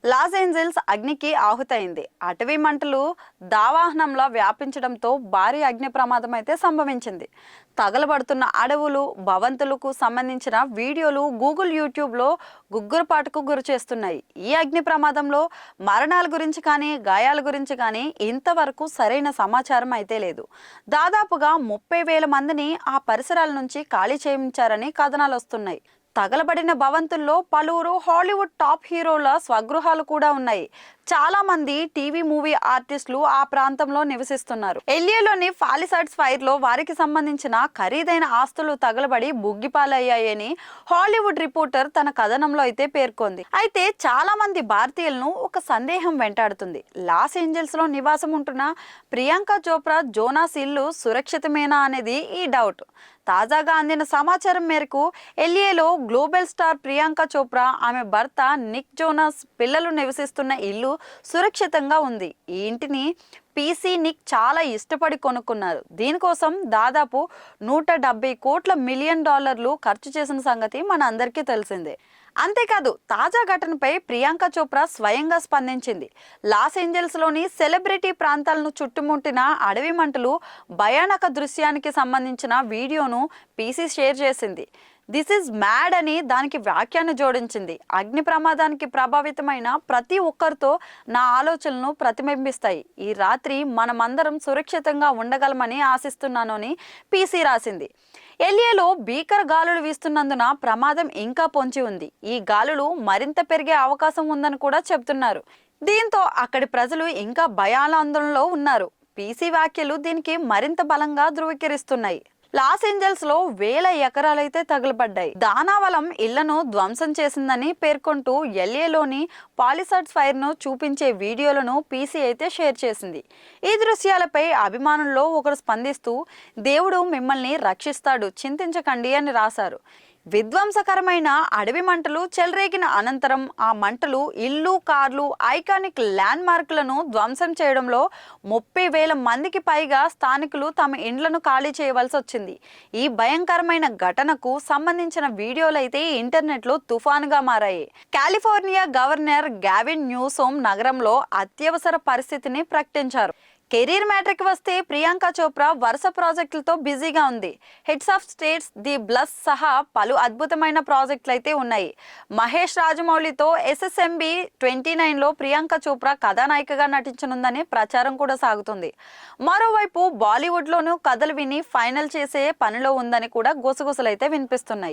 Los Angeles అగ్నికి ఆహుతైంది. అటవీ మంటలు దావాహనంలా వ్యాపించడంతో భారీ అగ్ని ప్రమాదం అయితే సంభవించింది. తగలబడుతున్న అడవులు, భవంతులకు సంబంధించిన వీడియోలు గూగుల్, యూట్యూబ్లో గుగ్గురుపాటుకు గురి చేస్తున్నాయి. ఈ అగ్ని ప్రమాదంలో మరణాల గురించి కానీ, గాయాల గురించి కానీ ఇంతవరకు సరైన సమాచారం అయితే లేదు. దాదాపుగా 30,000 మందిని ఆ పరిసరాల నుంచి ఖాళీ చేయించారని కథనాలు వస్తున్నాయి. తగలబడిన భవంతుల్లో పలువురు హాలీవుడ్ టాప్ హీరోల స్వగృహాలు కూడా ఉన్నాయి. చాలా మంది టీవీ, మూవీ ఆర్టిస్టులు ఆ ప్రాంతంలో నివసిస్తున్నారు. ఎల్ఏలోని పాలిసాడ్స్ ఫైర్ లో వారికి సంబంధించిన ఖరీదైన ఆస్తులు తగలబడి బుగ్గిపాలయ్యాయని హాలీవుడ్ రిపోర్టర్ తన కథనంలో అయితే పేర్కొంది. అయితే చాలా మంది భారతీయులను ఒక సందేహం వెంటాడుతుంది. లాస్ ఏంజల్స్ లో నివాసం ఉంటున్న ప్రియాంక చోప్రా జోనాస్ ఇల్లు సురక్షితమేనా అనేది ఈ డౌట్. తాజాగా అందిన సమాచారం మేరకు ఎల్ఏలో గ్లోబల్ స్టార్ ప్రియాంక చోప్రా, ఆమె భర్త నిక్ జోనాస్ పిల్లలు నివసిస్తున్న ఇల్లు సురక్షితంగా ఉంది. ఈ ఇంటిని పీసీ నిక్ చాలా ఇష్టపడి కొనుక్కున్నారు. దీనికోసం దాదాపు 170 కోట్ల మిలియన్ డాలర్లు ఖర్చు చేసిన సంగతి మన అందరికీ తెలిసిందే. అంతేకాదు, తాజా ఘటనపై ప్రియాంక చోప్రా స్వయంగా స్పందించింది. లాస్ ఏంజల్స్లోని సెలబ్రిటీ ప్రాంతాలను చుట్టుముట్టిన అడవి మంటలు భయానక దృశ్యానికి సంబంధించిన వీడియోను పీసీ షేర్ చేసింది. దిస్ ఈజ్ మ్యాడ్ అని దానికి వ్యాఖ్యాన్ని జోడించింది. అగ్ని ప్రమాదానికి ప్రభావితమైన ప్రతి ఒక్కరితో నా ఆలోచనలను ప్రతిబింబిస్తాయి. ఈ రాత్రి మనమందరం సురక్షితంగా ఉండగలమని ఆశిస్తున్నాను అని పీసీ రాసింది. ఎల్ఏలో భీకర గాలులు వీస్తున్నందున ప్రమాదం ఇంకా పొంచి ఉంది. ఈ గాలులు మరింత పెరిగే అవకాశం ఉందని కూడా చెబుతున్నారు. దీంతో అక్కడి ప్రజలు ఇంకా భయాందోళనలో ఉన్నారు. పీసీ వ్యాఖ్యలు దీనికి మరింత బలంగా ధృవీకరిస్తున్నాయి. లాస్ ఏంజల్స్ లో వేల ఎకరాలైతే తగులబడ్డాయి. దానావలం ఇళ్లను ధ్వంసం చేసిందని పేర్కొంటూ ఎల్ఏలోని పాలిసాడ్స్ ఫైర్ ను చూపించే వీడియోలను పీసీ అయితే షేర్ చేసింది. ఈ దృశ్యాలపై అభిమానుల్లో ఒకరు స్పందిస్తూ, దేవుడు మిమ్మల్ని రక్షిస్తాడు, చింతించకండి అని రాశారు. విధ్వంసకరమైన అడవి మంటలు చెలరేగిన అనంతరం ఆ మంటలు ఇల్లు, కార్లు, ఐకానిక్ ల్యాండ్ మార్కులను ధ్వంసం చేయడంలో 30,000 మందికి పైగా స్థానికులు తమ ఇండ్లను ఖాళీ చేయవలసి వచ్చింది. ఈ భయంకరమైన ఘటనకు సంబంధించిన వీడియోలైతే ఇంటర్నెట్లో తుఫానుగా మారాయి. కాలిఫోర్నియా గవర్నర్ గావిన్ న్యూసోమ్ నగరంలో అత్యవసర పరిస్థితిని ప్రకటించారు. కెరీర్ మ్యాటర్కి వస్తే ప్రియాంక చోప్రా వరుస ప్రాజెక్టులతో బిజీగా ఉంది. Heads of states, the bless సహా పలు అద్భుతమైన ప్రాజెక్టులు అయితే ఉన్నాయి. మహేష్ రాజమౌళితో SSMB 29లో ప్రియాంక చోప్రా కథానాయికగా నటించనుందని ప్రచారం కూడా సాగుతుంది. మరోవైపు బాలీవుడ్లోనూ కథలు విని ఫైనల్ చేసే పనిలో ఉందని కూడా గుసగుసలైతే వినిపిస్తున్నాయి.